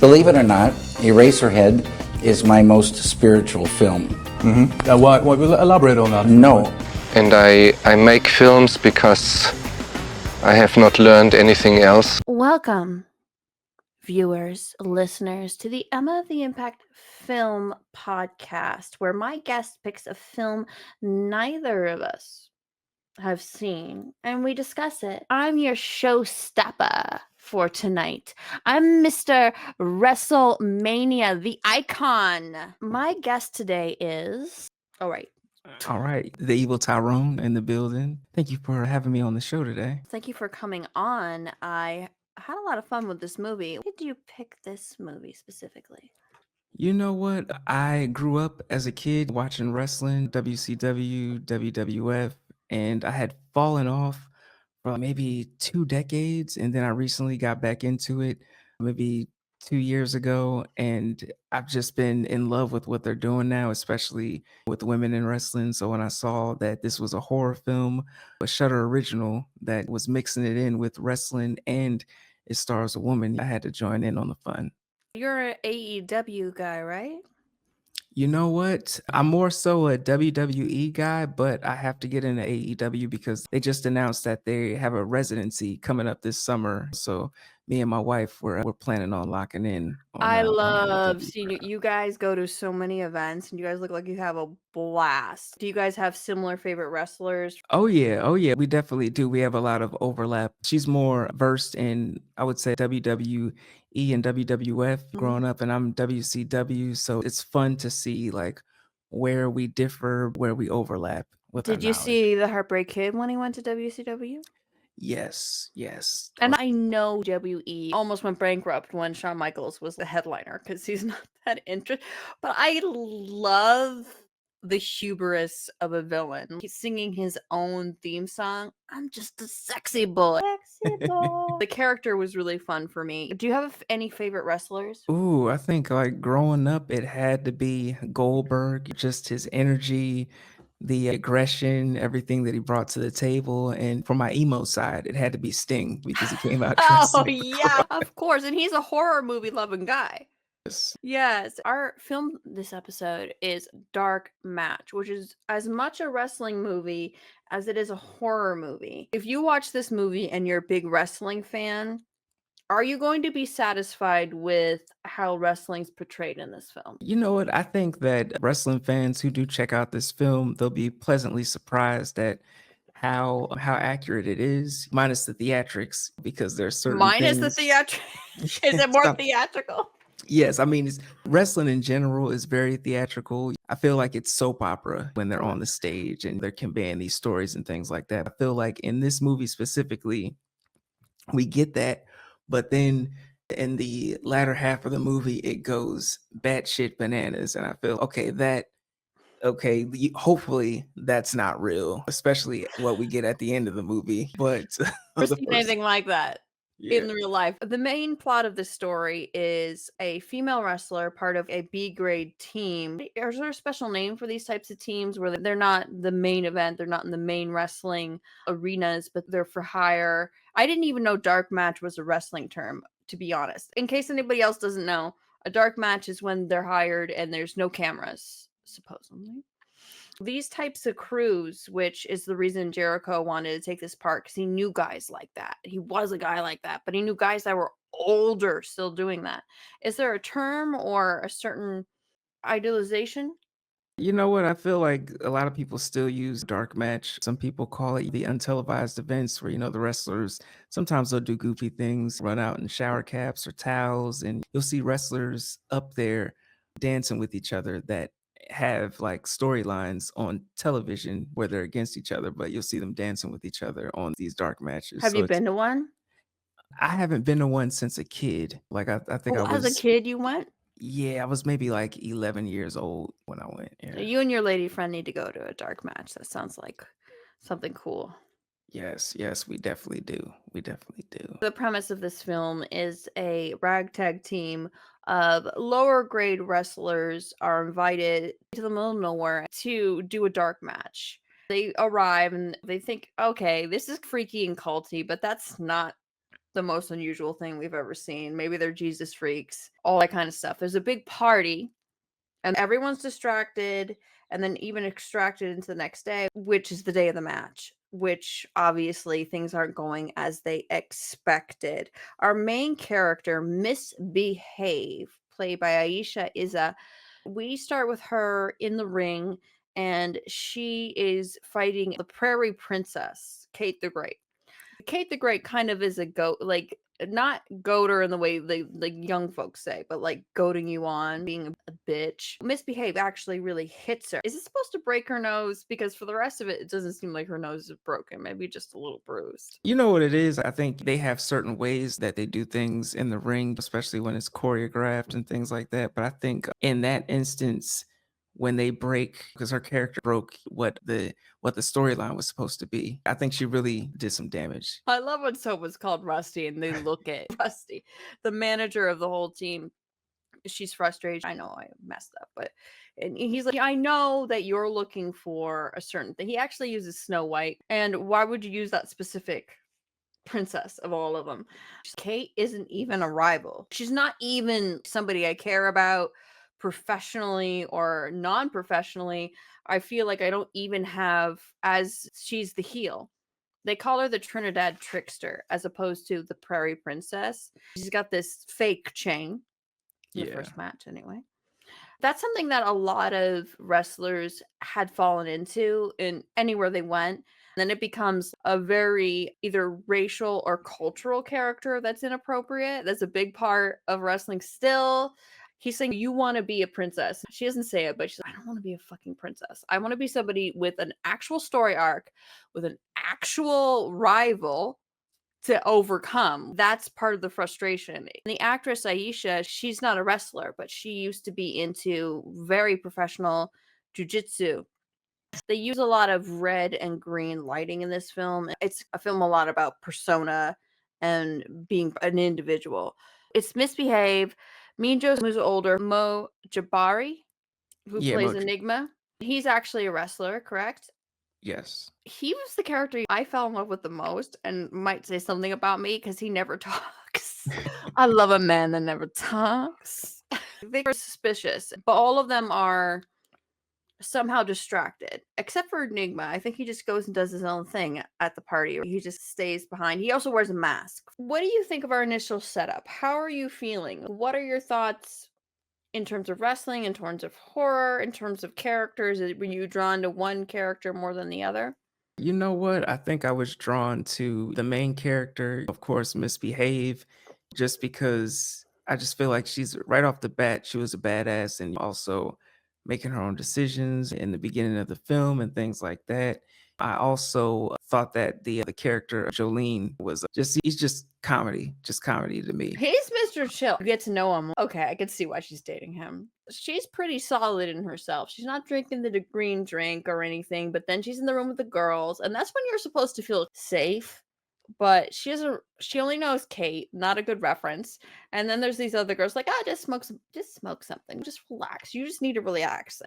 Believe it or not, Eraserhead is my most spiritual film. What will elaborate on that? No. And I make films because I have not learned anything else. Welcome, viewers, listeners, to the Emma the Impact Film Podcast, where my guest picks a film neither of us have seen and we discuss it. I'm your showstopper for tonight. I'm Mr. WrestleMania, the icon. My guest today is... Oh, right. All right, the evil Tyrone in the building. Thank you for having me on the show today. Thank you for coming on. I had a lot of fun with this movie. Why did you pick this movie specifically? You know what? I grew up as a kid watching wrestling, WCW, WWF, and I had fallen off for maybe 2 decades. And then I recently got back into it maybe 2 years ago. And I've just been in love with what they're doing now, especially with women in wrestling. So when I saw that this was a horror film, a Shudder original that was mixing it in with wrestling and it stars a woman, I had to join in on the fun. You're an AEW guy, right? You know what? I'm more so a WWE guy, but I have to get into AEW because they just announced that they have a residency coming up this summer. So me and my wife, we're planning on locking in. I on love AEW. seeing you. You guys go to so many events and you guys look like you have a blast. Do you guys have similar favorite wrestlers? Oh yeah, we definitely do. We have a lot of overlap. She's more versed in, I would say, WWE and WWF growing up, and I'm WCW. So it's fun to see like where we differ, where we overlap with our Did you knowledge. see the Heartbreak Kid when he went to WCW? Yes. And I know WE almost went bankrupt when Shawn Michaels was the headliner because he's not that interesting. But I love the hubris of a villain. He's singing his own theme song. I'm just a sexy boy. Sexy boy. The character was really fun for me. Do you have any favorite wrestlers? Ooh, I think like growing up, it had to be Goldberg, just his energy, the aggression, everything that he brought to the table. And for my emo side, it had to be Sting because he came out dressed Oh, up. yeah, of course. And he's a horror movie loving guy. Yes. Yes, our film this episode is Dark Match, which is as much a wrestling movie as it is a horror movie. If you watch this movie and you're a big wrestling fan, are you going to be satisfied with how wrestling's portrayed in this film? You know what? I think that wrestling fans who do check out this film, they'll be pleasantly surprised at how accurate it is, minus the theatrics, because there's certain Minus the things. theatrical. Is it more Stop. theatrical? Yes, I mean, wrestling in general is very theatrical. I feel like it's soap opera when they're on the stage and they're conveying these stories and things like that. I feel like in this movie specifically, we get that, but then in the latter half of the movie, it goes batshit bananas. And I feel, hopefully that's not real, especially what we get at the end of the movie. But Never the seen first- anything like that. yeah. In real life. The main plot of the story is a female wrestler, part of a B-grade team. Is there a special name for these types of teams where they're not the main event, they're not in the main wrestling arenas, but they're for hire? I didn't even know dark match was a wrestling term, to be honest. In case anybody else doesn't know, a dark match is when they're hired and there's no cameras, supposedly. These types of crews, which is the reason Jericho wanted to take this part, because he knew guys like that. He was a guy like that, but he knew guys that were older still doing that. Is there a term or a certain idealization? You know what? I feel like a lot of people still use dark match. Some people call it the untelevised events where, the wrestlers, sometimes they'll do goofy things, run out in shower caps or towels, and you'll see wrestlers up there dancing with each other that have like storylines on television where they're against each other, but you'll see them dancing with each other on these dark matches. Have So you it's- been to one? I haven't been to one since a kid. Like I think I As was, a kid, you went? yeah, I was maybe like 11 years old when I went. Yeah. You and your lady friend need to go to a dark match. That sounds like something cool. Yes, we definitely do. We definitely do. The premise of this film is a ragtag team of lower grade wrestlers are invited to the middle of nowhere to do a dark match. They arrive and they think, okay, this is freaky and culty, but that's not the most unusual thing we've ever seen. Maybe they're Jesus freaks, all that kind of stuff. There's a big party and everyone's distracted and then even extracted into the next day, which is the day of the match, which obviously things aren't going as they expected. Our main character, Misbehave, played by Aisha Iza, we start with her in the ring and she is fighting the Prairie Princess, Kate the Great. Kate the Great kind of is a goat, like not goater in the way they like young folks say, but like goading you on, being a bitch. Misbehave actually really hits her. Is it supposed to break her nose? Because for the rest of it, it doesn't seem like her nose is broken. Maybe just a little bruised. You know what it is? I think they have certain ways that they do things in the ring, especially when it's choreographed and things like that. But I think in that instance, when they break, because her character broke what the storyline was supposed to be, I think she really did some damage. I love when someone's called Rusty and they look at Rusty, the manager of the whole team. She's frustrated. I know I messed up, but and he's like, I know that you're looking for a certain thing. He actually uses Snow White. And why would you use that specific princess of all of them? Kate isn't even a rival. She's not even somebody I care about professionally or non-professionally. I feel like I don't even have, as she's the heel. They call her the Trinidad Trickster as opposed to the Prairie Princess. She's got this fake chain in the Yeah. first match anyway. That's something that a lot of wrestlers had fallen into in anywhere they went. Then it becomes a very either racial or cultural character that's inappropriate. That's a big part of wrestling still. He's saying, you want to be a princess. She doesn't say it, but she's like, I don't want to be a fucking princess. I want to be somebody with an actual story arc, with an actual rival to overcome. That's part of the frustration. The actress Aisha, she's not a wrestler, but she used to be into very professional jujitsu. They use a lot of red and green lighting in this film. It's a film a lot about persona and being an individual. It's Misbehave. Mean Joe, who's older, Mo Jabari, who Yeah, plays Enigma. He's actually a wrestler, correct? yes. He was the character I fell in love with the most and might say something about me because he never talks. I love a man that never talks. They are suspicious, but all of them are somehow distracted, except for Enigma. I think he just goes and does his own thing at the party. He just stays behind. He also wears a mask. What do you think of our initial setup? How are you feeling? What are your thoughts in terms of wrestling, in terms of horror, in terms of characters? Were you drawn to one character more than the other? You know what? I think I was drawn to the main character, of course, Misbehave, just because I just feel like she's right off the bat, she was a badass and also making her own decisions in the beginning of the film and things like that. I also thought that the character Jolene was he's just comedy to me. He's Mr. Chill. You get to know him. Okay, I can see why she's dating him. She's pretty solid in herself. She's not drinking the green drink or anything, but then she's in the room with the girls, and that's when you're supposed to feel safe. But she only knows Kate, not a good reference. And then there's these other girls like, just smoke something. Just relax. You just need to relax.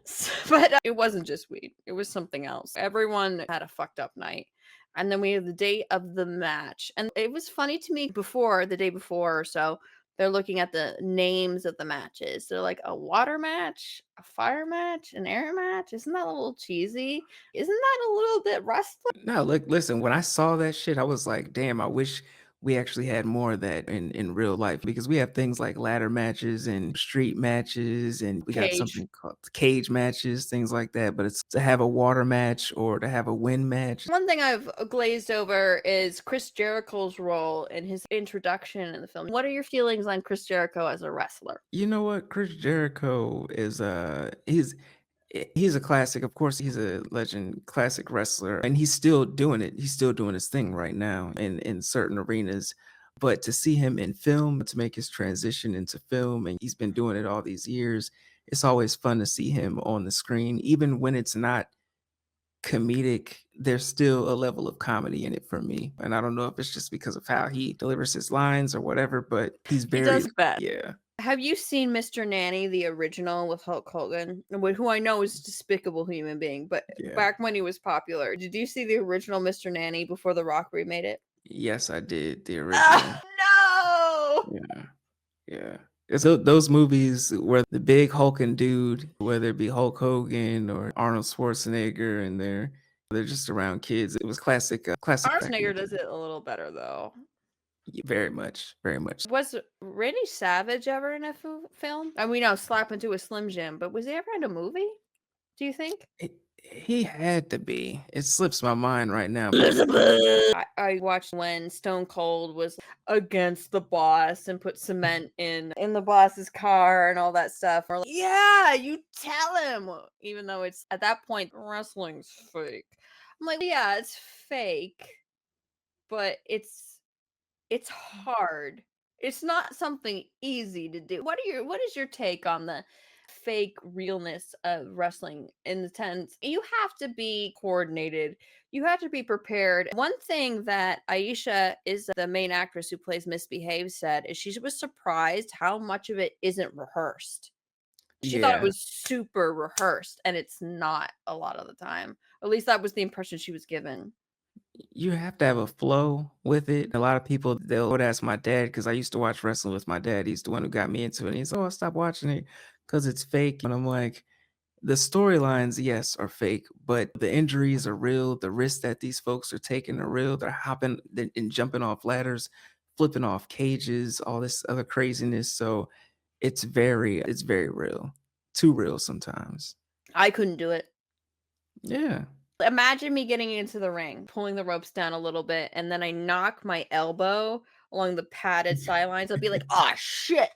But it wasn't just weed. It was something else. Everyone had a fucked up night. And then we have the day of the match. And it was funny to me the day before or so, they're looking at the names of the matches. They're like, a water match, a fire match, an air match. Isn't that a little cheesy? Isn't that a little bit wrestling? No, look, listen, when I saw that shit, I was like, damn, I wish we actually had more of that in real life because we have things like ladder matches and street matches and we got Cage. something called cage matches, things like that. But it's to have a water match or to have a wind match. One thing I've glazed over is Chris Jericho's role in his introduction in the film. What are your feelings on Chris Jericho as a wrestler? You know what? Chris Jericho is he's a classic. Of course, he's a legend, classic wrestler, and he's still doing it. He's still doing his thing right now in certain arenas. But to see him in film, to make his transition into film, and he's been doing it all these years, it's always fun to see him on the screen. Even when it's not comedic, there's still a level of comedy in it for me. And I don't know if it's just because of how he delivers his lines or whatever, but he's He very, does best. yeah. Have you seen Mr. Nanny, the original with Hulk Hogan, who I know is a despicable human being, but Yeah. back when he was popular, did you see the original Mr. Nanny before The Rock remade it? Yes, I did. The original. know. Yeah. Yeah. It's those movies where the big hulking dude, whether it be Hulk Hogan or Arnold Schwarzenegger, and they're just around kids. It was classic back in the Schwarzenegger does day. it a little better though. Very much, very much. Was Randy Savage ever in a film? And we know Slap into a Slim Jim, but was he ever in a movie? Do you think? He had to be. It slips my mind right now. I watched when Stone Cold was against the boss and put cement in the boss's car and all that stuff. We're like, yeah, you tell him, even though it's at that point wrestling's fake. I'm like, yeah, it's fake, but it's hard. It's not something easy to do. What is your take on the fake realness of wrestling in the sense you have to be coordinated. You have to be prepared. One thing that Aisha is the main actress who plays Misbehave said is she was surprised how much of it isn't rehearsed. She thought it Yeah. was super rehearsed and it's not a lot of the time. At least that was the impression she was given. You have to have a flow with it. A lot of people, they'll would ask my dad, because I used to watch wrestling with my dad. He's the one who got me into it. And he's, oh, stop watching it because it's fake. And I'm like, the storylines, yes, are fake, but the injuries are real. The risks that these folks are taking are real. They're hopping and jumping off ladders, flipping off cages, all this other craziness. So it's very real. Too real sometimes. I couldn't do it. Yeah. Imagine me getting into the ring, pulling the ropes down a little bit, and then I knock my elbow along the padded sidelines. I'll be like, "Oh shit,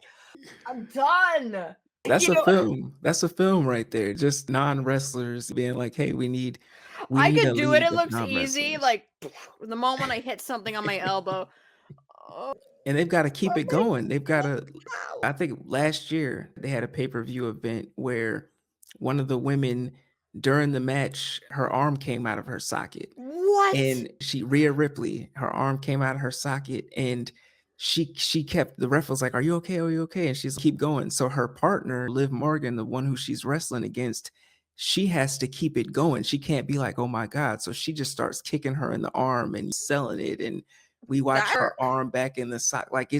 I'm done." That's You a know, film. That's a film right there. Just non-wrestlers being like, "Hey, we I need a could do it. league It of looks easy. non-wrestlers." Like the moment I hit something on my elbow, oh, And they've got to keep it going. They've got to ow. I think last year they had a pay-per-view event where one of the women during the match, her arm came out of her socket. What? And Rhea Ripley, her arm came out of her socket, and she kept the ref was like, "Are you okay? Are you okay?" And she's like, keep going. So her partner, Liv Morgan, the one who she's wrestling against, she has to keep it going. She can't be like, "Oh my God." So she just starts kicking her in the arm and selling it. And we watch That her arm back in the sock. Like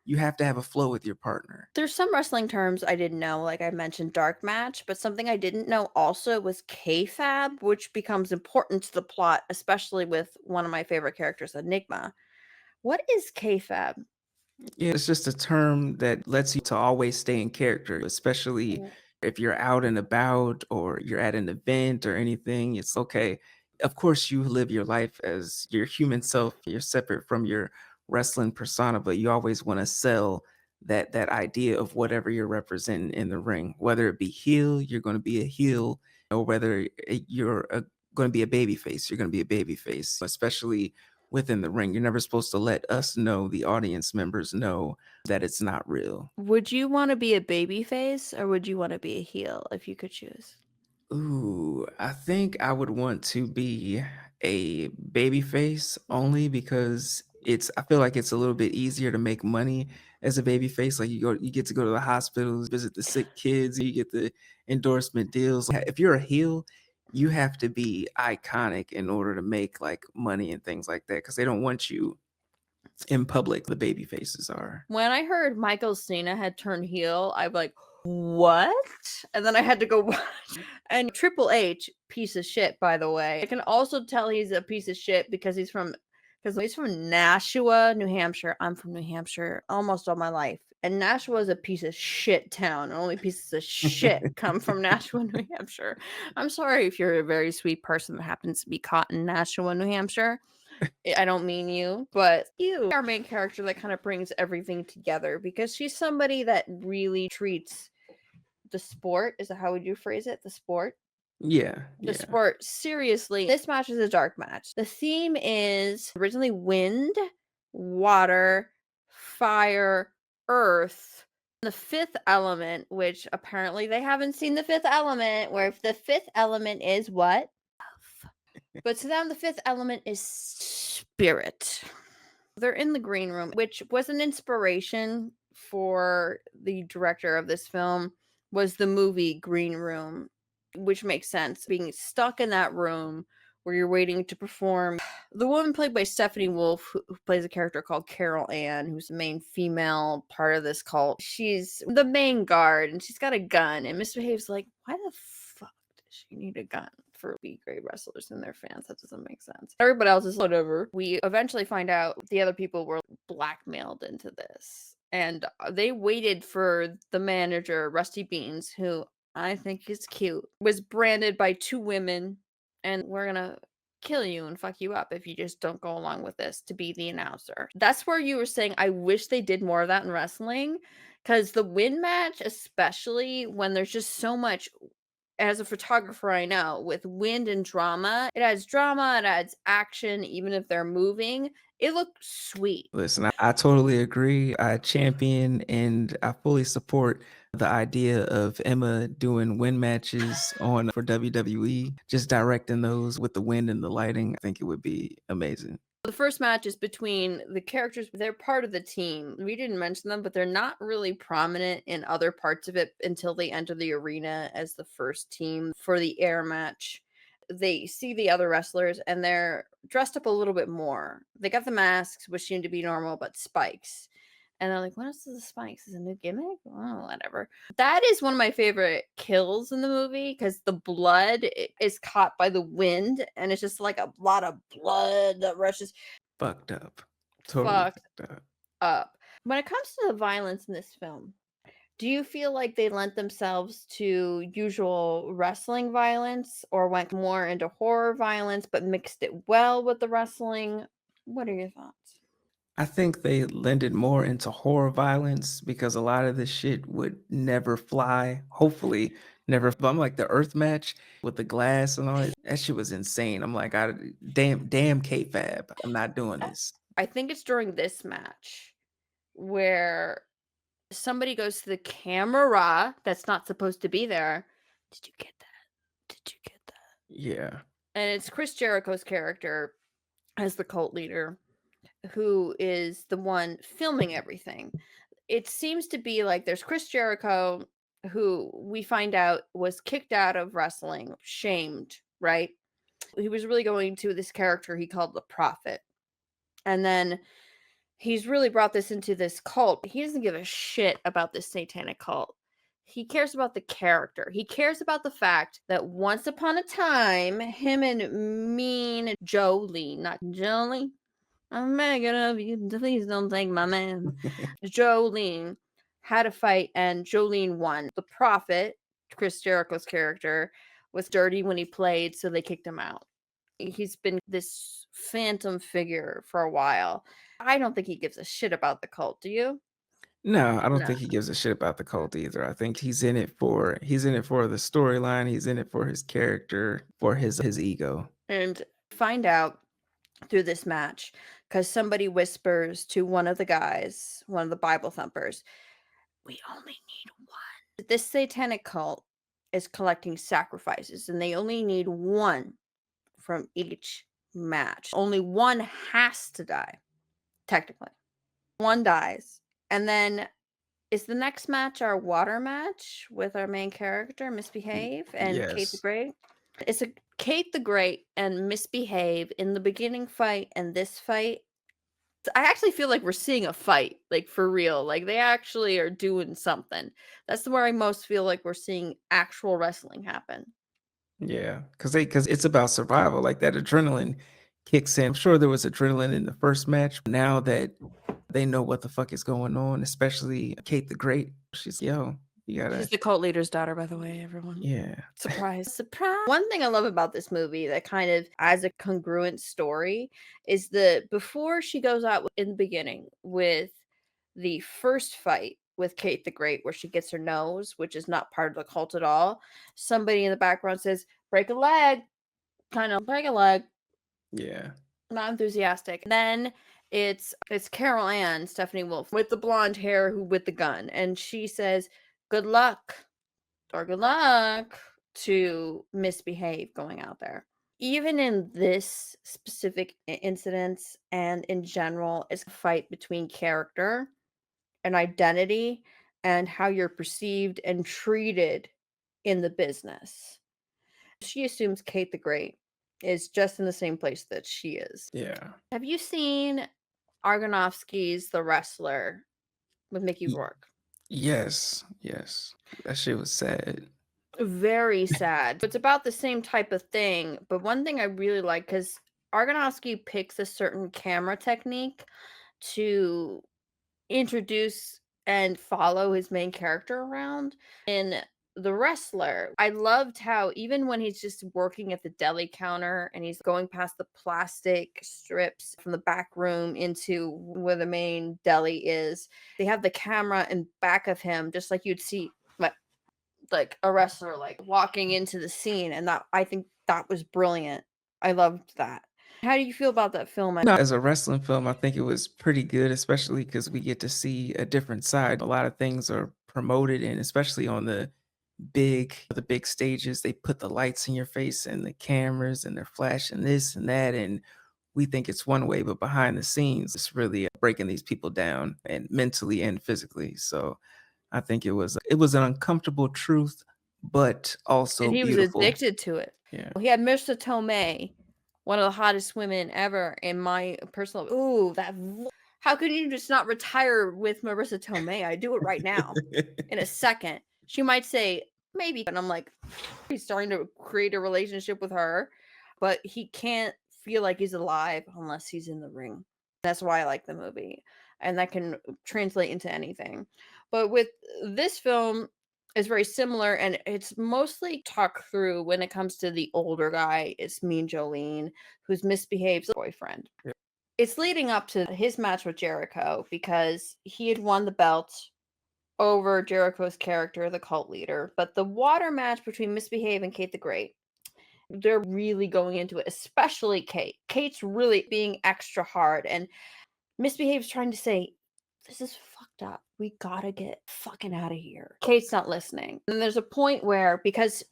you have to have a flow with your partner. There's some wrestling terms I didn't know, like I mentioned dark match, but something I didn't know also was kayfabe, which becomes important to the plot, especially with one of my favorite characters, Enigma. What is kayfabe? Yeah, it's just a term that lets you to always stay in character, especially Mm. if you're out and about or you're at an event or anything. It's okay. Of course, you live your life as your human self. You're separate from your wrestling persona, but you always want to sell that idea of whatever you're representing in the ring. Whether it be heel, you're going to be a heel, or whether going to be a baby face, you're going to be a baby face, especially within the ring. You're never supposed to let us know, the audience members know, that it's not real. Would you want to be a baby face or would you want to be a heel if you could choose? Ooh, I think I would want to be a baby face only because I feel like it's a little bit easier to make money as a baby face. Like you get to go to the hospitals, visit the sick kids, you get the endorsement deals. If you're a heel, you have to be iconic in order to make like money and things like that because they don't want you in public. The baby faces are. When I heard Michael Cena had turned heel, I'm like, what? And then I had to go watch. And Triple H, piece of shit, by the way. I can also tell he's a piece of shit because he's from Nashua, New Hampshire. I'm from New Hampshire almost all my life. And Nashua is a piece of shit town. Only pieces of shit come from Nashua, New Hampshire. I'm sorry if you're a very sweet person that happens to be caught in Nashua, New Hampshire. I don't mean you, but you, our main character that kind of brings everything together because she's somebody that really treats the sport. Is that how would you phrase it? The sport? Yeah, The yeah. sport seriously. This match is a dark match. The theme is originally wind, water, fire, earth. The fifth element, which apparently they haven't seen the fifth element, where if the fifth element is what? Love. But to them, the fifth element is spirit. They're in the green room, which was an inspiration for the director of this film, was the movie Green Room, which makes sense. Being stuck in that room where you're waiting to perform. The woman played by Stephanie Wolf, who plays a character called Carol Ann, who's the main female part of this cult. She's the main guard, and she's got a gun. And Misbehave's like, why the fuck does she need a gun for B-grade wrestlers and their fans? That doesn't make sense. Everybody else is whatever. We eventually find out the other people were blackmailed into this. And they waited for the manager, Rusty Beans, who I think is cute, was branded by two women, and we're gonna kill you and fuck you up if you just don't go along with this, to be the announcer. That's where you were saying I wish they did more of that in wrestling, because the win match, especially when there's just so much, as a photographer, I know with wind and drama, it adds drama, it adds action, even if they're moving. It looked sweet. Listen, I totally agree. I champion and I fully support the idea of Emma doing win matches on for WWE, just directing those with the wind and the lighting. I think it would be amazing. The first match is between the characters. They're part of the team. We didn't mention them, but they're not really prominent in other parts of it until they enter the arena as the first team for the air match. They see the other wrestlers and they're dressed up a little bit more. They got the masks, which seem to be normal, but spikes. And they're like, what is the spikes? Is it a new gimmick? Oh, whatever. That is one of my favorite kills in the movie, because the blood is caught by the wind and it's just like a lot of blood that rushes. Fucked up. Totally Fucked fucked up. up. When it comes to the violence in this film, do you feel like they lent themselves to usual wrestling violence, or went more into horror violence but mixed it well with the wrestling? What are your thoughts? I think they lended more into horror violence because a lot of this shit would never fly. Hopefully, never. But I'm like the Earth match with the glass and all that. That shit was insane. I'm like, damn K-Fab. I'm not doing this. I think it's during this match where somebody goes to the camera that's not supposed to be there. Did you get that? Did you get that? Yeah. And it's Chris Jericho's character as the cult leader, who is the one filming everything. It seems to be like there's Chris Jericho, who we find out was kicked out of wrestling, shamed, right? He was really going to this character he called the Prophet. And then he's really brought this into this cult. He doesn't give a shit about this satanic cult. He cares about the character. He cares about the fact that once upon a time, him and mean Jolie, not Jolie, I'm begging of you, please don't take my man. Jolene had a fight and Jolene won. The Prophet, Chris Jericho's character, was dirty when he played, so they kicked him out. He's been this phantom figure for a while. I don't think he gives a shit about the cult, do you? No, I don't No. think he gives a shit about the cult either. I think he's in it for the storyline, he's in it for his character, for his ego. And find out through this match, because somebody whispers to one of the guys, one of the Bible thumpers, we only need one. This satanic cult is collecting sacrifices, and they only need one from each match. Only one has to die, technically. One dies. And then is the next match our water match with our main character, Misbehave, and Kate the Yes. Great? It's a Kate the Great and Misbehave in the beginning fight and this fight. I actually feel like we're seeing a fight, like for real. Like they actually are doing something. That's where I most feel like we're seeing actual wrestling happen. Yeah, because it's about survival. Like that adrenaline kicks in. I'm sure there was adrenaline in the first match. Now that they know what the fuck is going on, especially Kate the Great, she's you gotta. She's the cult leader's daughter, by the way, everyone. Yeah. Surprise, surprise. One thing I love about this movie that kind of adds a congruent story is that before she goes out in the beginning with the first fight with Kate the Great, where she gets her nose, which is not part of the cult at all, somebody in the background says, break a leg, kind of break a leg, Yeah. not enthusiastic. Then it's Carol Ann, Stephanie Wolf, with the blonde hair, who with the gun, and she says, good luck, or good luck to Misbehave going out there. Even in this specific incident and in general, it's a fight between character and identity and how you're perceived and treated in the business. She assumes Kate the Great is just in the same place that she is. Yeah. Have you seen Argonovsky's The Wrestler with Mickey Y- Rourke? yes. Yes. That shit was sad. Very sad. It's about the same type of thing, but one thing I really like, because Argonovsky picks a certain camera technique to introduce and follow his main character around. In The Wrestler, I loved how even when he's just working at the deli counter and he's going past the plastic strips from the back room into where the main deli is, they have the camera in back of him, just like you'd see like a wrestler like walking into the scene, and that I think that was brilliant. I loved that. How do you feel about that film? No, as a wrestling film, I think it was pretty good, especially because we get to see a different side. A lot of things are promoted, and especially on the big stages, they put the lights in your face and the cameras, and they're flashing this and that, and we think it's one way, but behind the scenes, it's really breaking these people down and mentally and physically. So I think it was an uncomfortable truth, but also And he was beautiful. addicted to it. Yeah. He had Mr. Tomei, one of the hottest women ever in my personal. Ooh, how can you just not retire with Marissa Tomei? I do it right now in a second. She might say maybe, and I'm like, he's starting to create a relationship with her, but he can't feel like he's alive unless he's in the ring. That's why I like the movie, and that can translate into anything. But with this film, is very similar, and it's mostly talked through when it comes to the older guy. It's Mean Jolene, who's misbehaves boyfriend. Yeah. It's leading up to his match with Jericho because he had won the belt over Jericho's character, the cult leader. But the water match between Misbehave and Kate the Great, they're really going into it, especially Kate. Kate's really being extra hard, and Misbehave's trying to say, this is fucked up. We gotta get fucking out of here. Kate's not listening. And there's a point where, because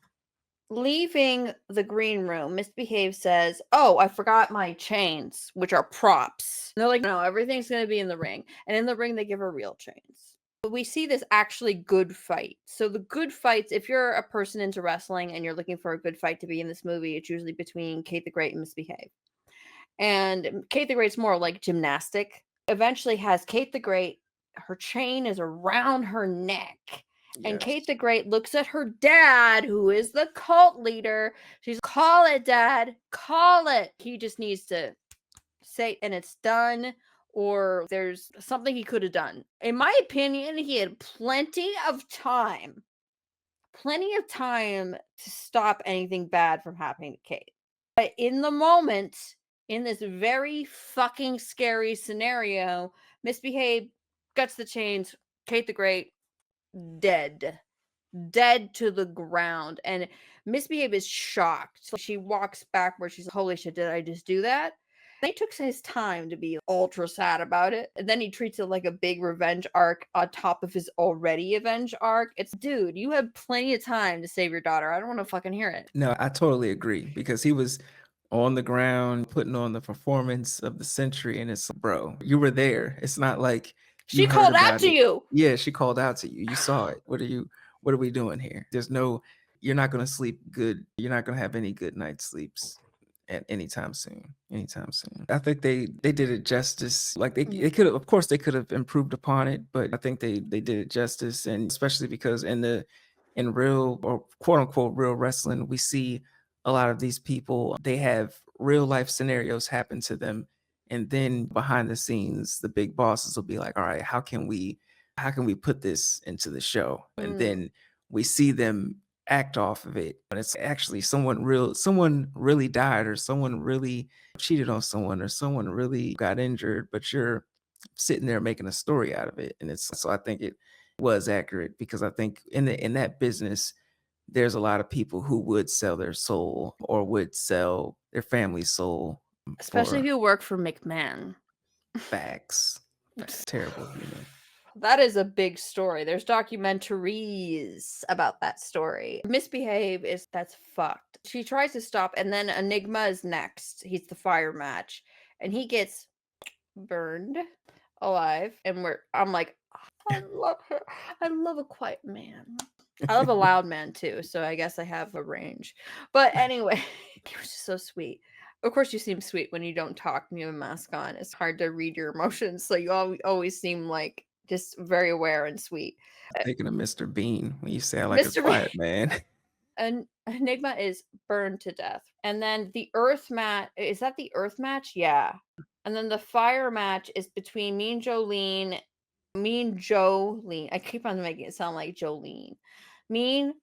leaving the green room, Misbehave says, oh, I forgot my chains, which are props. And they're like, no, everything's gonna be in the ring. And in the ring, they give her real chains. But we see this actually good fight. So the good fights, if you're a person into wrestling and you're looking for a good fight to be in this movie, it's usually between Kate the Great and Misbehave. And Kate the Great's more like gymnastic. Eventually has Kate the Great, her chain is around her neck. And Yes. Kate the Great looks at her dad, who is the cult leader. She's, call it, dad, call it. He just needs to say, and it's done, or there's something he could have done. In my opinion, he had plenty of time to stop anything bad from happening to Kate. But in the moment, in this very fucking scary scenario, Misbehave guts the chains, Kate the Great, dead to the ground, and Misbehave is shocked. So she walks backwards. She's like, holy shit, did I just do that? They took his time to be ultra sad about it, and then he treats it like a big revenge arc on top of his already avenge arc. It's, dude, you had plenty of time to save your daughter. I don't want to fucking hear it. No, I totally agree because he was on the ground putting on the performance of the century, and it's bro, you were there. It's not like She you heard called out about to it. you. Yeah, she called out to you. You saw it. What are we doing here? You're not gonna sleep good. You're not gonna have any good night sleeps at anytime soon. Anytime soon. I think they did it justice. Like they could have, of course they could have improved upon it, but I think they did it justice, and especially because in real or quote unquote real wrestling, we see a lot of these people, they have real life scenarios happen to them. And then behind the scenes, the big bosses will be like, all right, how can we put this into the show? And then we see them act off of it. But it's actually someone really died, or someone really cheated on someone, or someone really got injured, but you're sitting there making a story out of it. And it's so I think it was accurate because I think in that business, there's a lot of people who would sell their soul or would sell their family's soul Especially if for you work for McMahon. facts. Terrible human. That is a big story. There's documentaries about that story. Misbehave that's fucked. She tries to stop, and then Enigma is next. He's the fire match, and he gets burned alive. And I'm like, I love her. I love a quiet man. I love a loud man too, so I guess I have a range. But anyway, He was just so sweet. Of course, you seem sweet when you don't talk and you have a mask on. It's hard to read your emotions, so you always seem like just very aware and sweet. Thinking of Mr. Bean when you sound like a Mr. Bean. quiet man. And Enigma is burned to death. And then the Earth match, is that the Earth match? Yeah. And then the fire match is between me and Jolene. I keep on making it sound like Jolene. Me and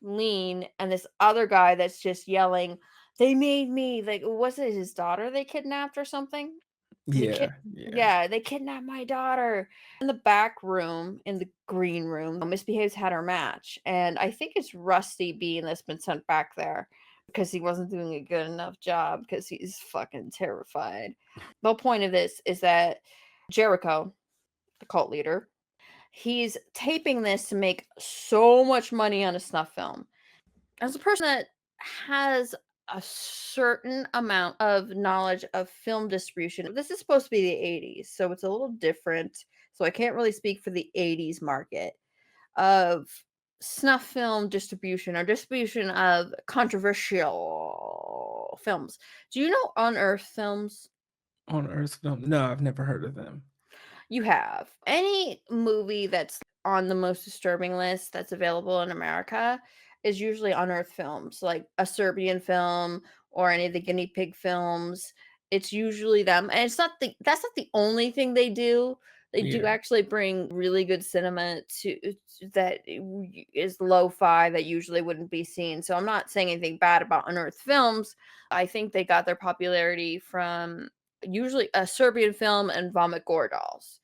Jolene and this other guy that's just yelling, they made me, like, was it his daughter they kidnapped or something? Yeah. Yeah, they kidnapped my daughter. In the back room, in the green room, Misbehaves had her match, and I think it's Rusty Bean that's been sent back there because he wasn't doing a good enough job because he's fucking terrified. The whole point of this is that Jericho, the cult leader, he's taping this to make so much money on a snuff film. As a person that has a certain amount of knowledge of film distribution, this is supposed to be the 80s, so it's a little different. So I can't really speak for the 80s market of snuff film distribution or distribution of controversial films. Do you know Unearthed Films? On Earth? No, I've never heard of them. You have. Any movie that's on the most disturbing list that's available in America is usually Unearthed Films, like a Serbian film or any of the guinea pig films. It's usually them. And that's not the only thing they do. They do Yeah. actually bring really good cinema to that is lo-fi that usually wouldn't be seen. So I'm not saying anything bad about Unearthed Films. I think they got their popularity from usually a Serbian film and vomit gore dolls.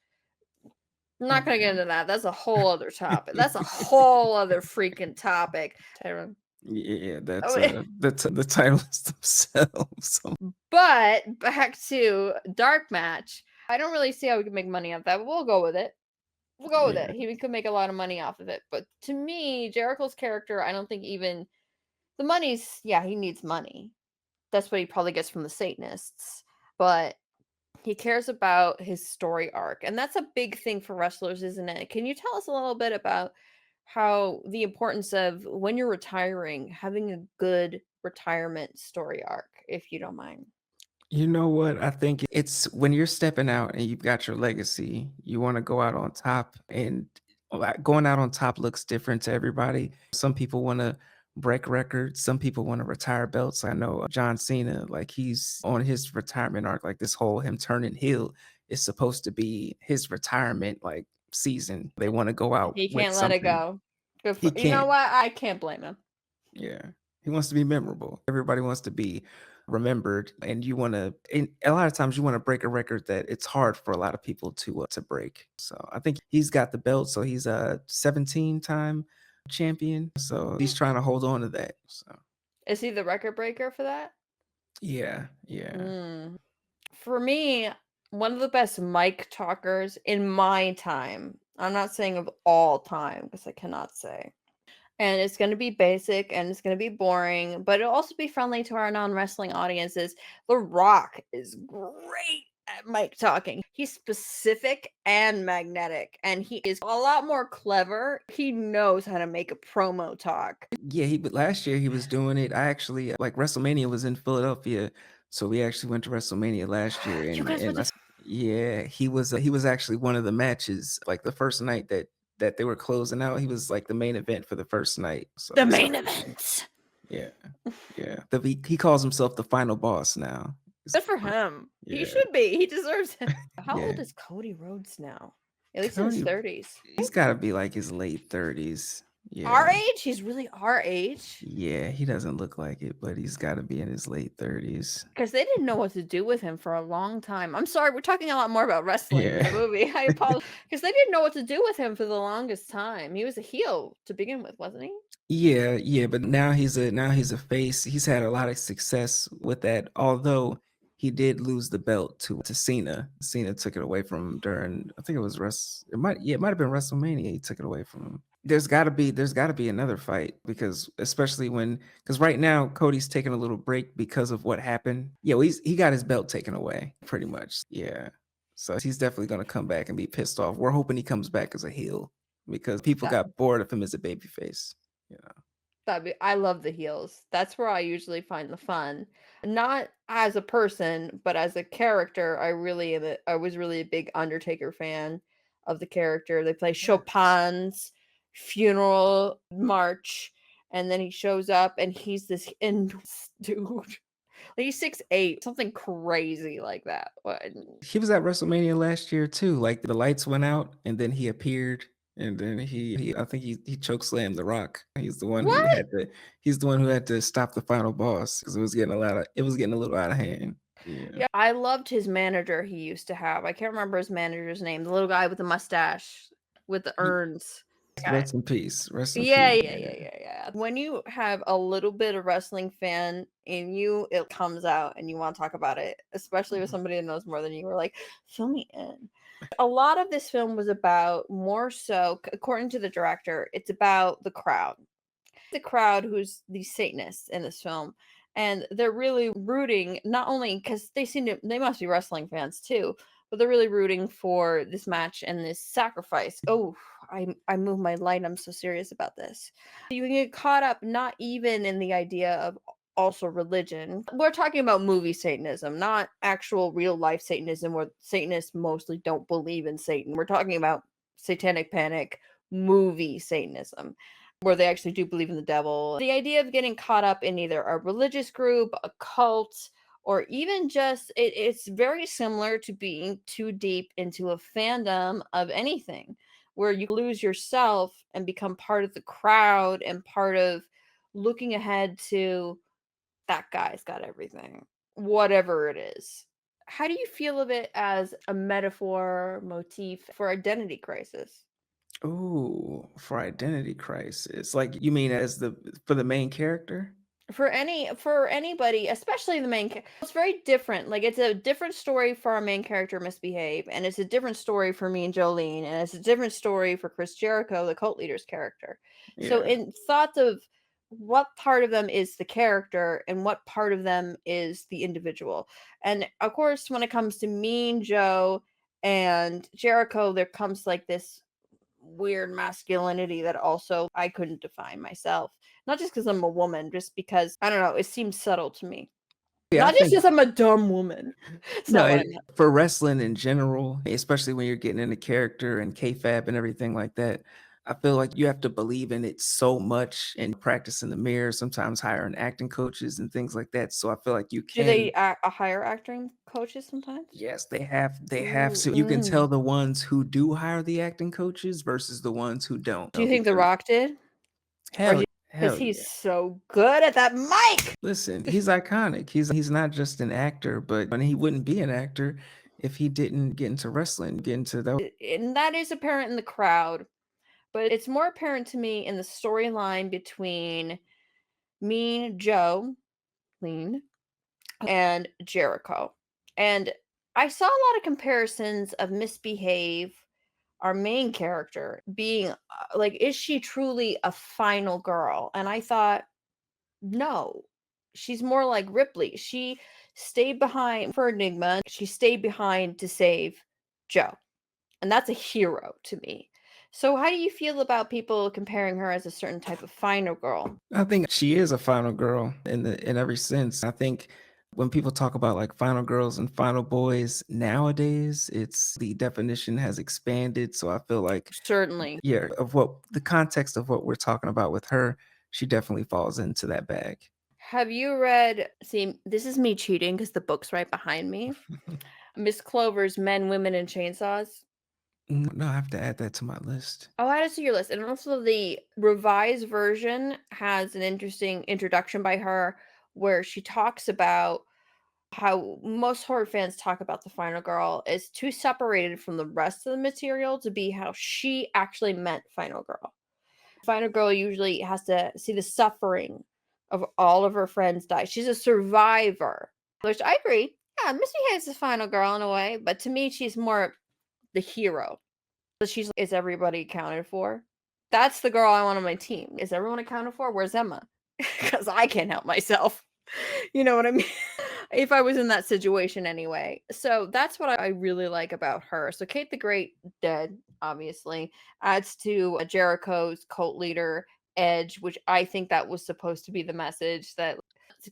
I'm not gonna get into that. That's a whole other topic. That's a whole other freaking topic, Tyrone. Yeah, that's Oh, the titles themselves. but back to Dark Match. I don't really see how we can make money off that, but we'll go with it. We'll go with Yeah. it. He could make a lot of money off of it. But to me, Jericho's character, I don't think even the money's, yeah, he needs money. That's what he probably gets from the Satanists. But he cares about his story arc, and that's a big thing for wrestlers, isn't it? Can you tell us a little bit about how the importance of when you're retiring, having a good retirement story arc, if you don't mind? You know what? I think it's when you're stepping out and you've got your legacy, you want to go out on top. And going out on top looks different to everybody. Some people want to break records, some people want to retire belts. I know John Cena, like he's on his retirement arc, like this whole him turning heel is supposed to be his retirement like season. They want to go out He with can't let it something. go. Good He for, you know can't. what? I can't blame him. Yeah. He wants to be memorable. Everybody wants to be remembered, and you want to, and a lot of times you want to break a record that it's hard for a lot of people to break. So I think he's got the belt, so he's a 17-time champion. So he's trying to hold on to that. So Is he the record breaker for that? yeah. For me, one of the best mic talkers in my time, I'm not saying of all time because I cannot say. And it's going to be basic and it's going to be boring, but it'll also be friendly to our non-wrestling audiences. The Rock is great at mic talking. He's specific and magnetic, and he is a lot more clever. He knows how to make a promo talk. Yeah, but last year he was doing it. I actually like WrestleMania was in Philadelphia, so we actually went to WrestleMania last year, You guys went to yeah, he was actually one of the matches, like the first night that they were closing out. He was like the main event for the first night. So the main event. yeah, yeah. He calls himself the final boss now. Good for him. He Yeah. should be. He deserves it. How Yeah. old is Cody Rhodes now? At least in his Cody- 30s. He's got to be like his late 30s. Yeah. Our age? He's really our age. Yeah, he doesn't look like it, but he's got to be in his late 30s. Because they didn't know what to do with him for a long time. I'm sorry, we're talking a lot more about wrestling than the movie. I apologize. Because they didn't know what to do with him for the longest time. He was a heel to begin with, wasn't he? Yeah, but now he's a face. He's had a lot of success with that, although he did lose the belt to Cena. Cena took it away from him during, I think it was it might have been WrestleMania. He took it away from him. There's got to be another fight, because especially because right now Cody's taking a little break because of what happened. Yeah, well, he got his belt taken away pretty much. Yeah. So he's definitely going to come back and be pissed off. We're hoping he comes back as a heel because people got bored of him as a babyface. You know. I love the heels. That's where I usually find the fun. Not as a person, but as a character, I was really a big Undertaker fan of the character. They play Chopin's funeral march, and then he shows up and he's this enormous dude. Like he's 6'8", something crazy like that. He was at WrestleMania last year too. Like the lights went out and then he appeared and then he I think he choke slammed The Rock. What? He's the one who had to stop the final boss because it was getting a little out of hand. Yeah. Yeah, I loved his manager he used to have. I can't remember his manager's name. The little guy with the mustache with the urns. Guy. Rest in peace. Rest in Yeah, peace. yeah. When you have a little bit of wrestling fan in you, it comes out and you want to talk about it, especially with somebody that knows more than you. We're like, fill me in. A lot of this film was about more so, according to the director, it's about the crowd. The crowd who's these Satanists in this film. And they're really rooting, not only because they must be wrestling fans too, but they're really rooting for this match and this sacrifice. Oh, I move my light. I'm so serious about this. You can get caught up not even in the idea of also religion. We're talking about movie Satanism, not actual real life Satanism where Satanists mostly don't believe in Satan. We're talking about satanic panic movie Satanism where they actually do believe in the devil. The idea of getting caught up in either a religious group, a cult, or even just it's very similar to being too deep into a fandom of anything where you lose yourself and become part of the crowd and part of looking ahead to that guy's got everything, whatever it is. How do you feel of it as a metaphor motif for identity crisis? Oh, for identity crisis. Like you mean for the main character? For anybody, especially the it's very different. Like it's a different story for our main character Misbehave, and it's a different story for me and Jolene, and it's a different story for Chris Jericho, the cult leader's character. So Yeah. in thoughts of what part of them is the character and what part of them is the individual. And of course, when it comes to Mean Joe and Jericho, there comes like this weird masculinity that also I couldn't define myself. Not just because I'm a woman, just because I don't know, it seems subtle to me. Yeah, I Not just think because I'm a dumb woman. It's no, not what I meant. for wrestling in general, especially when you're getting into character and kayfabe and everything like that, I feel like you have to believe in it so much and practice in the mirror, sometimes hiring acting coaches and things like that. So I feel like you Do they can, hire acting coaches sometimes? yes, they have Ooh, to. You can tell the ones who do hire the acting coaches versus the ones who don't. Do you think The Rock did? Or Hell, because hell he's yeah. so good at that mic. Listen, he's iconic. He's not just an actor, but he wouldn't be an actor if he didn't get into wrestling, get into that. And that is apparent in the crowd, but it's more apparent to me in the storyline between Mean Joe, Lean, and Jericho. And I saw a lot of comparisons of Misbehave, our main character, being like, is she truly a final girl? And I thought, no, she's more like Ripley. She stayed behind for Enigma, she stayed behind to save Joe. And that's a hero to me. So, how do you feel about people comparing her as a certain type of final girl? I think she is a final girl in every sense. I think when people talk about like final girls and final boys nowadays, it's the definition has expanded. So I feel like, Certainly. yeah, of what the context of what we're talking about with her, she definitely falls into that bag. Have you read, see, this is me cheating because the book's right behind me. Miss Clover's Men, Women, and Chainsaws. No, I have to add that to my list. I'll add it to your list. And also, the revised version has an interesting introduction by her where she talks about how most horror fans talk about the final girl is too separated from the rest of the material to be how she actually meant final girl. Final girl usually has to see the suffering of all of her friends die. She's a survivor, which I agree. Yeah, Missy Hayes is the final girl in a way, but to me, she's more the hero. So she's is everybody accounted for? That's the girl I want on my team. Is everyone accounted for? Where's Emma? Because I can't help myself. You know what I mean? If I was in that situation anyway. So that's what I really like about her. So Kate the Great, dead, obviously, adds to Jericho's cult leader edge, which I think that was supposed to be the message, that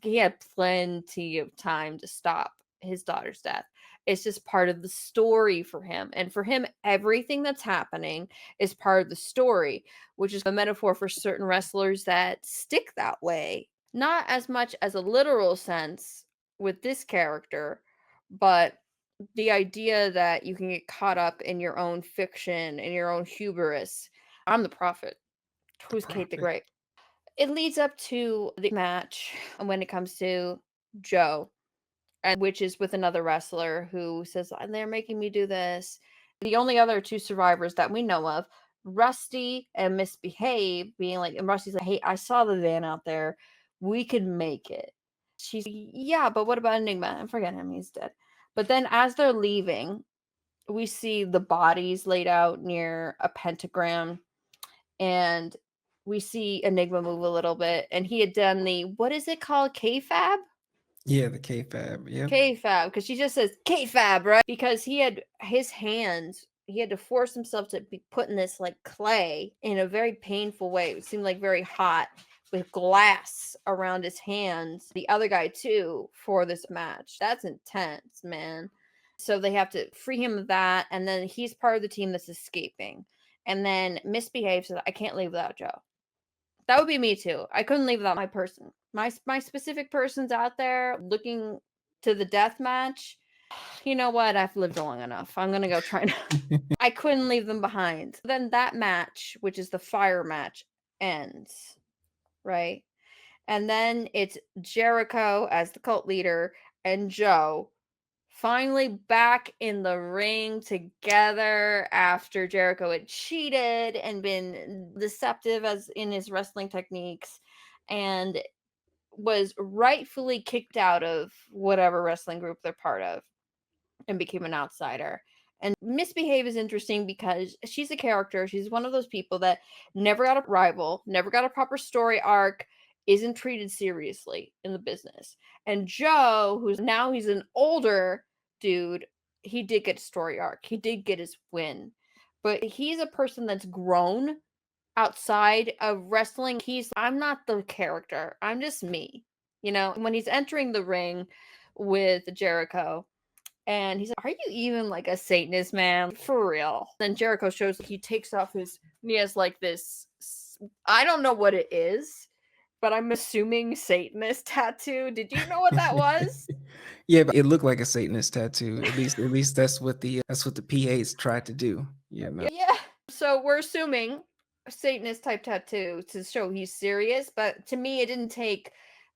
he had plenty of time to stop his daughter's death. It's just part of the story for him. And for him, everything that's happening is part of the story, which is a metaphor for certain wrestlers that stick that way. Not as much as a literal sense with this character, but the idea that you can get caught up in your own fiction, in your own hubris. I'm the prophet. Who's Kate the Great? It leads up to the match when it comes to Joe, and which is with another wrestler who says, they're making me do this. The only other two survivors that we know of, Rusty and Misbehave, being like, and Rusty's like, hey, I saw the van out there. We could make it. She's, yeah, but what about Enigma? And forget him, he's dead. But then as they're leaving, we see the bodies laid out near a pentagram, and we see Enigma move a little bit, and he had done the, what is it called, K-Fab? Yeah, the K-Fab. Yeah. K-Fab, because she just says K-Fab, right? Because he had his hands, he had to force himself to be put in this like clay in a very painful way. It seemed like very hot, with glass around his hands. The other guy too, for this match. That's intense, man. So they have to free him of that, and then he's part of the team that's escaping. And then Misbehave says, I can't leave without Joe. That would be me too. I couldn't leave without my person. My specific person's out there looking to the death match. You know what? I've lived long enough. I'm gonna go try. I couldn't leave them behind. Then that match, which is the fire match, ends, right? And then it's Jericho as the cult leader and Joe finally back in the ring together after Jericho had cheated and been deceptive as in his wrestling techniques, and was rightfully kicked out of whatever wrestling group they're part of and became an outsider. And Misbehave is interesting because she's a character. She's one of those people that never got a rival, never got a proper story arc, isn't treated seriously in the business. And Joe, who's now he's an older dude, he did get a story arc. He did get his win. But he's a person that's grown outside of wrestling. I'm not the character. I'm just me. You know, when he's entering the ring with Jericho, and he's like, are you even like a Satanist, man? For real. Then Jericho shows he takes off he has like this, I don't know what it is, but I'm assuming Satanist tattoo. Did you know what that was? Yeah, but it looked like a Satanist tattoo. At least that's what the PAs tried to do. You know? Yeah. So we're assuming a Satanist type tattoo to show he's serious, but to me, it didn't take.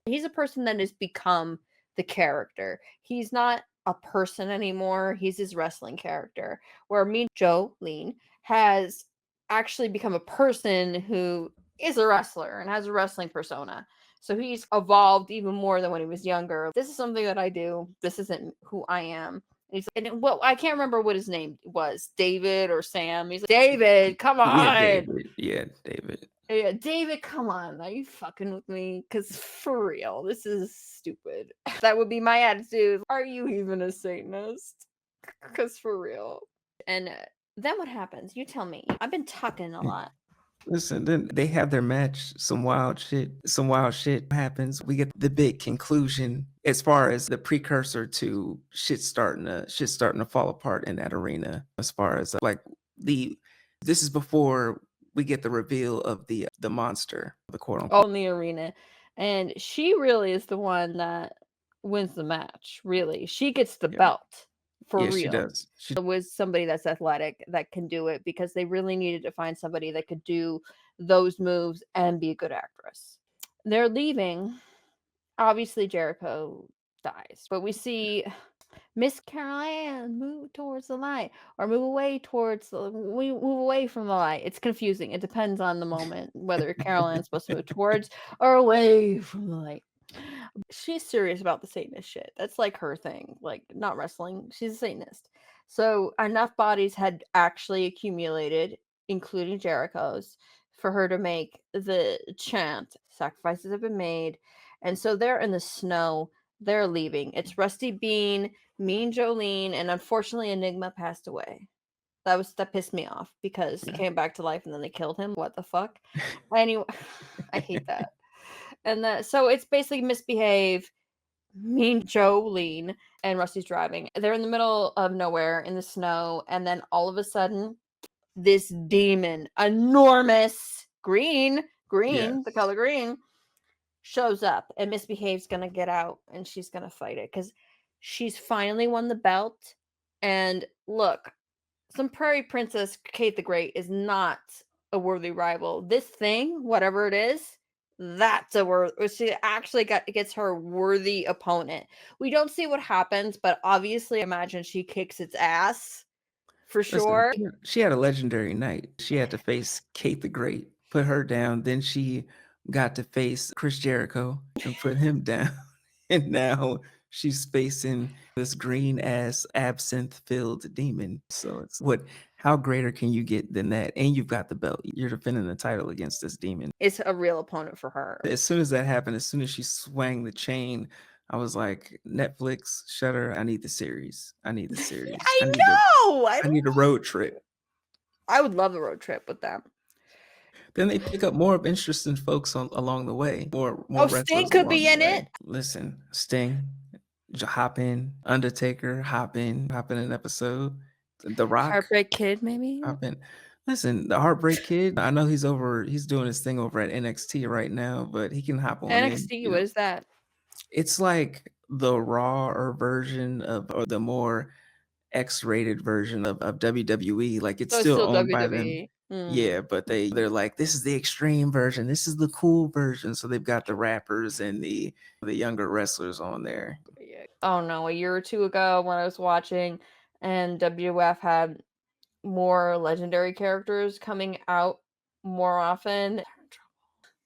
He's a person that has become the character. He's not a person anymore. He's his wrestling character. Where Joe Lean has actually become a person who is a wrestler and has a wrestling persona. So he's evolved even more than when he was younger. This is something that I do. This isn't who I am. I can't remember what his name was, David or Sam. He's like, David, come on. Yeah, David. Yeah, David. Yeah, David, come on. Are you fucking with me? Because for real, this is stupid. That would be my attitude. Are you even a Satanist? Because for real. And then what happens? You tell me. I've been talking a lot. Listen, then they have their match. Some wild shit happens. We get the big conclusion as far as the precursor to shit starting to fall apart in that arena. As far as this is before we get the reveal of the monster, the quote unquote. In the arena. And she really is the one that wins the match. Really. She gets the belt. For real. She does. It was somebody that's athletic that can do it, because they really needed to find somebody that could do those moves and be a good actress. They're leaving. Obviously, Jericho dies, but we see Miss Carol Ann move towards the light, or move away from the light. It's confusing. It depends on the moment whether Carol Ann's supposed to move towards or away from the light. She's serious about the Satanist shit. That's like her thing. Like, not wrestling. She's a Satanist. So enough bodies had actually accumulated, including Jericho's, for her to make the chant. Sacrifices have been made. And so they're in the snow. They're leaving. It's Rusty Bean, Mean Jolene, and unfortunately Enigma passed away. That pissed me off because he came back to life and then they killed him. What the fuck? Anyway, I hate that. And so it's basically Misbehave, Mean Jolene, and Rusty's driving. They're in the middle of nowhere in the snow, and then all of a sudden, this demon, enormous, green, Yes. the color green, shows up, and Misbehave's gonna get out and she's gonna fight it because she's finally won the belt. And look, some Prairie Princess Kate the Great is not a worthy rival. This thing, whatever it is, that's a she actually gets her worthy opponent. We don't see what happens, but obviously imagine she kicks its ass for Listen, sure. she had a legendary night. She had to face Kate the Great, put her down. Then she got to face Chris Jericho and put him down. And now she's facing this green ass absinthe filled demon. So it's how greater can you get than that? And you've got the belt. You're defending the title against this demon. It's a real opponent for her. As soon as that happened, as soon as she swang the chain, I was like, Netflix, Shudder, I need the series. I need the series. I know. I need a road trip. I would love a road trip with them. Then they pick up more of interesting folks along the way. More Sting wrestlers could be along in the way. it. Listen, Sting, hop in. Undertaker, hop in an episode. The Rock, Heartbreak Kid, maybe. hop in. Listen, the Heartbreak Kid. I know he's doing his thing over at NXT right now, but he can hop on NXT, in. what is that? It's like the rawer version or the more X-rated version of WWE. Like it's So still it's still owned by them. WWE. Yeah, but they're like, this is the extreme version. This is the cool version. So they've got the rappers and the younger wrestlers on there. Oh no, a year or two ago when I was watching, and WWF had more legendary characters coming out more often.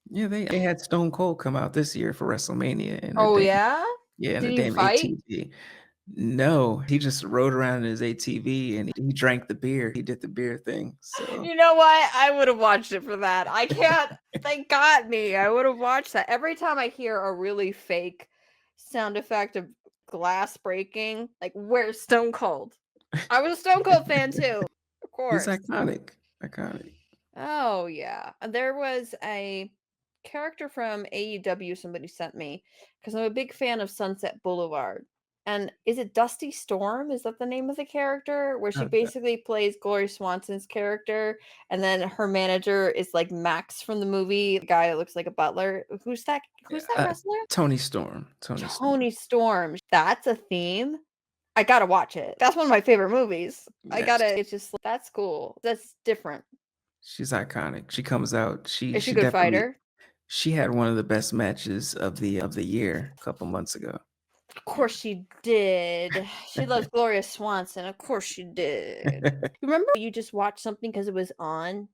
Yeah, they had Stone Cold come out this year for WrestleMania. And Oh yeah? yeah, and Did the he damn fight? ATV. No, he just rode around in his ATV and he drank the beer. He did the beer thing. So You know what? I would have watched it for that. I can't. They got me. I would have watched that. Every time I hear a really fake sound effect of glass breaking, like where's Stone Cold? I was a Stone Cold fan too, of he's course. iconic. Iconic. Oh yeah, there was a character from AEW somebody sent me because I'm a big fan of Sunset Boulevard. And is it Dusty Storm? Is that the name of the character? Where she basically plays Gloria Swanson's character, and then her manager is like Max from the movie, the guy that looks like a butler. Who's that? Who's that wrestler? Tony Storm. Tony Storm. That's a theme. I gotta watch it. That's one of my favorite movies. I Yes. gotta. It's just that's cool. That's different. She's iconic. She comes out. Is she a She good definitely. fighter? She had one of the best matches of the year a couple months ago. Of course she did. She loves Gloria Swanson. Of course she did. Remember you just watched something because it was on?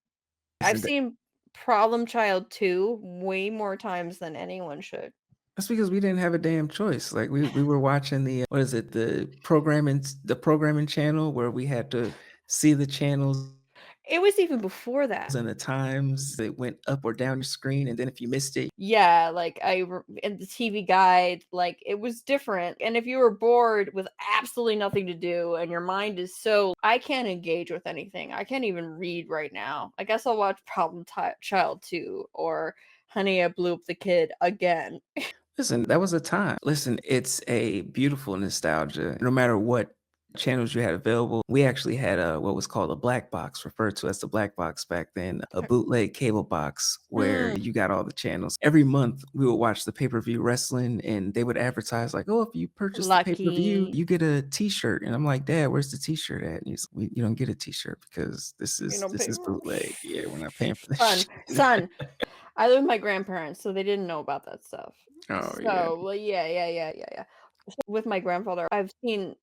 I've seen Problem Child 2 way more times than anyone should. That's because we didn't have a damn choice. Like we were watching the what is it, the programming channel where we had to see the channels It was even before that. and the times that went up or down your screen, and then if you missed it, Yeah, like in the TV guide, like it was different. And if you were bored with absolutely nothing to do and your mind is so, I can't engage with anything. I can't even read right now. I guess I'll watch Problem Child 2 or Honey, I Blew Up the Kid again. listen, that was a time. Listen, it's a beautiful nostalgia. No matter what channels you had available, we actually had what was called a black box, referred to as the black box back then, a bootleg cable box where you got all the channels. Every month we would watch the pay-per-view wrestling and they would advertise like, oh, if you purchase the pay-per-view, Lucky. you get a t-shirt. And I'm like, Dad, where's the t-shirt at? And he's like, you don't get a t-shirt because this is bootleg. Yeah, we're not paying for this. Son. I live with my grandparents, so they didn't know about that stuff. Oh, So, yeah. well, yeah. So with my grandfather, I've seen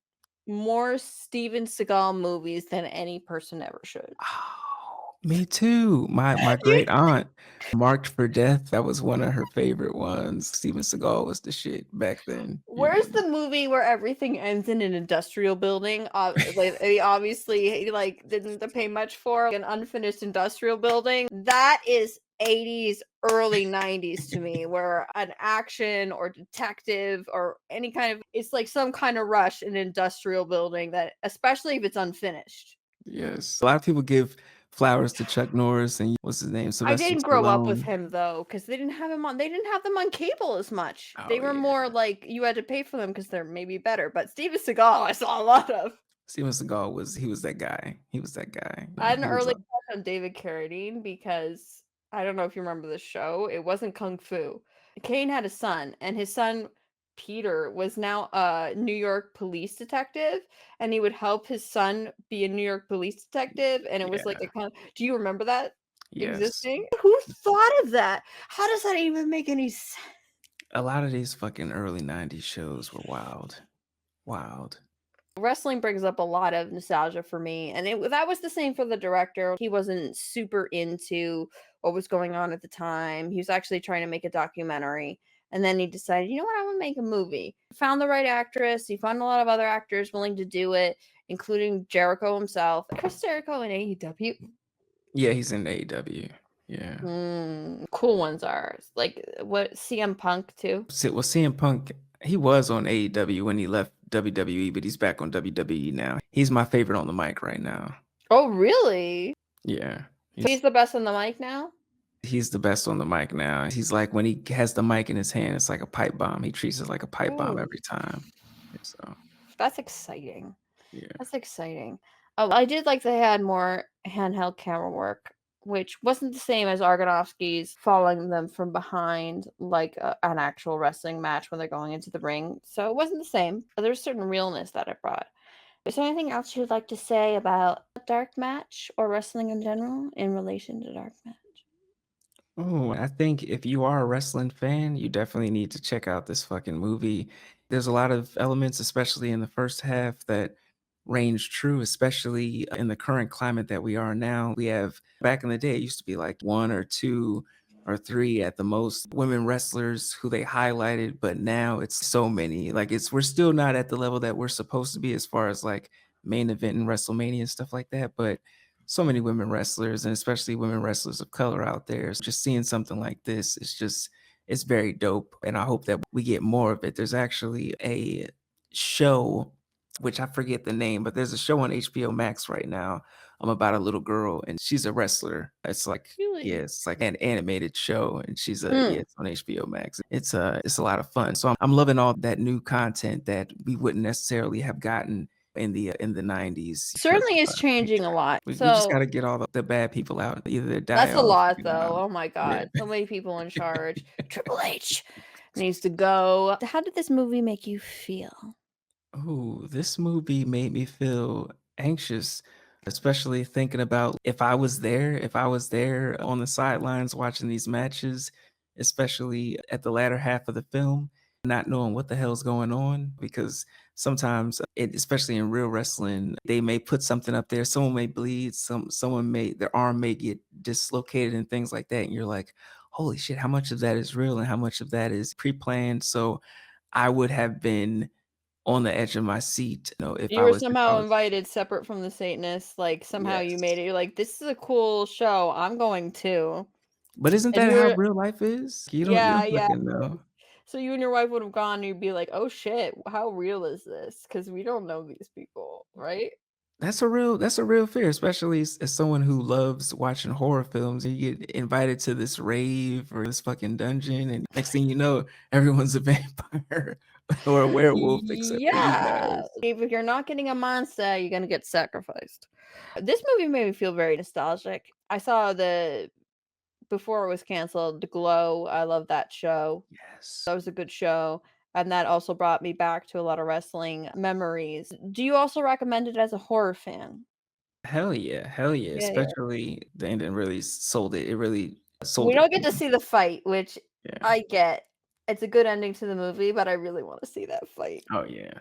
more Steven Seagal movies than any person ever should. Oh, me too. My great aunt, Marked for Death, that was one of her favorite ones. Steven Seagal was the shit back then. Where's the movie where everything ends in an industrial building? Like, they obviously like didn't pay much for an unfinished industrial building. That is 80s, early 90s to me, where an action or detective or any kind of, it's like some kind of rush in an industrial building that, especially if it's unfinished. Yes. A lot of people give flowers to Chuck Norris and what's his name? I Sylvester didn't grow up with Stallone. him though, because they didn't have him on. They didn't have them on cable as much. They Oh were yeah. more like you had to pay for them because they're maybe better. But Steven Seagal, I saw a lot of. Steven Seagal was that guy. He was that guy. I had an He was early crush on David Carradine because I don't know if you remember the show. It wasn't Kung Fu. Kane had a son, and his son Peter was now a New York police detective, and he would help his son be a New York police detective, and it was like yeah. a kind of, do you remember that Yes. existing? Who thought of that? How does that even make any sense? A lot of these fucking early 90s shows were wild. Wild. Wrestling brings up a lot of nostalgia for me, and that was the same for the director. He wasn't super into what was going on at the time. He was actually trying to make a documentary, and then he decided, you know what, I want to make a movie. Found the right actress. He found a lot of other actors willing to do it, including Jericho himself. Chris Jericho in AEW. Yeah, he's in AEW. Yeah. Cool ones are like what CM Punk too. Well, CM Punk, he was on AEW when he left WWE, but he's back on WWE now. He's my favorite on the mic right now. Oh, really? Yeah. He's the best on the mic now? He's the best on the mic now. He's like, when he has the mic in his hand, it's like a pipe bomb. He treats it like a pipe bomb Ooh. every time. So That's exciting. yeah. That's exciting. Oh, I did like they had more handheld camera work, which wasn't the same as Argonovsky's following them from behind like an actual wrestling match when they're going into the ring. So it wasn't the same, but there's a certain realness that it brought. Is there anything else you'd like to say about Dark Match or wrestling in general in relation to Dark Match? Oh, I think if you are a wrestling fan, you definitely need to check out this fucking movie. There's a lot of elements, especially in the first half, that range true, especially in the current climate that we are now. We have back in the day, it used to be like one or two or three at the most women wrestlers who they highlighted, but now it's so many. Like we're still not at the level that we're supposed to be as far as like main event and WrestleMania and stuff like that. But so many women wrestlers and especially women wrestlers of color out there. So just seeing something like this, it's very dope. And I hope that we get more of it. There's actually a show, which I forget the name, but there's a show on HBO Max right now. About a little girl and she's a wrestler. It's like, Really? yeah, it's like an animated show and yeah, it's on HBO Max. It's a lot of fun. So I'm loving all that new content that we wouldn't necessarily have gotten in the 90s. Certainly is changing a lot. We just So got to get all the bad people out. Either they die that's a off. lot, You though. know. Oh my Yeah. God. So many people in charge. Triple H needs to go. How did this movie make you feel? Ooh, this movie made me feel anxious, especially thinking about if I was there on the sidelines watching these matches, especially at the latter half of the film, not knowing what the hell's going on. Because sometimes, especially in real wrestling, they may put something up there, someone may bleed, their arm may get dislocated and things like that. And you're like, holy shit, how much of that is real and how much of that is pre-planned? So I would have been on the edge of my seat, if You I were was somehow invited separate from the Satanists. Like somehow you made yes. it. You're like, this is a cool show. I'm going too. But isn't And that you how were, real life is? You yeah, don't yeah. fucking know. So you and your wife would have gone and you'd be like, oh shit, how real is this? Because we don't know these people, right? That's a real fear, especially as someone who loves watching horror films. You get invited to this rave or this fucking dungeon, and next thing you know, everyone's a vampire or a werewolf except for you Yeah. guys. If you're not getting a monster, you're gonna get sacrificed. This movie made me feel very nostalgic. I saw before it was canceled, The Glow. I love that show. Yes. That was a good show. And that also brought me back to a lot of wrestling memories. Do you also recommend it as a horror fan? Hell yeah, hell yeah. Yeah, yeah. Especially the ending really sold it. It really We sold it don't for get to me. see the fight, which Yeah. I get. It's a good ending to the movie, but I really want to see that fight. Oh yeah.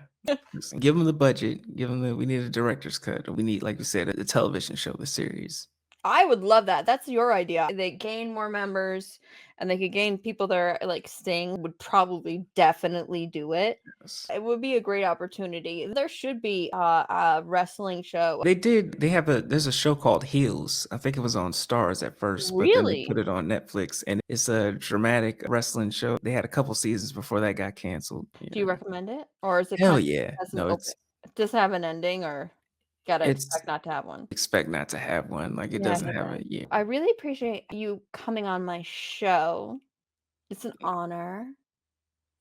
Listen, give them the budget. We need a director's cut. We need, like you said, a television show, the series. I would love that. That's your idea. They gain more members and they could gain people that are like Sting would probably definitely do it. Yes. It would be a great opportunity. There should be a wrestling show. There's a show called Heels. I think it was on Stars at first, but then they Really? put it on Netflix and it's a dramatic wrestling show. They had a couple seasons before that got canceled. Do you Yeah. recommend it? Or is it kind Hell of yeah. has an No, open does it have an ending or Gotta It's expect not to have one. expect not to have one. Like it Yeah, I doesn't hate have that. it. Yeah. I really appreciate you coming on my show. It's an honor.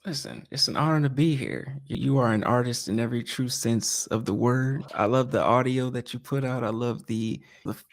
Listen, it's an honor to be here. You are an artist in every true sense of the word. I love the audio that you put out. I love the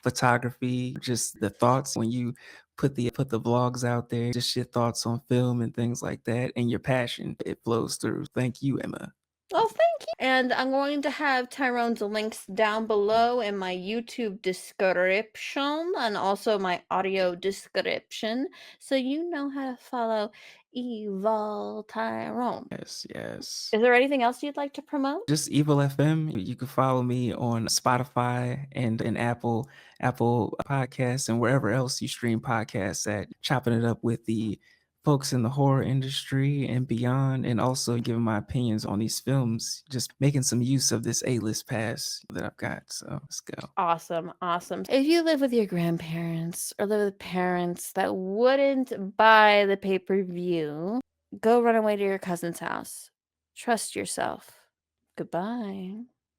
photography, just the thoughts when you put the vlogs out there, just your thoughts on film and things like that, and your passion. It flows through. Thank you, Emma. Oh, thank you. And I'm going to have Tyrone's links down below in my YouTube description and also my audio description, so you know how to follow Evil Tyrone. Yes, yes. Is there anything else you'd like to promote? Just Evil FM. You can follow me on Spotify and Apple Podcasts and wherever else you stream podcasts at. Chopping it up with the folks in the horror industry and beyond, and also giving my opinions on these films. Just making some use of this A-list pass that I've got. So let's go. Awesome, awesome. If you live with your grandparents or live with parents that wouldn't buy the pay-per-view, go run away to your cousin's house. Trust yourself. Goodbye.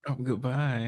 Oh, goodbye.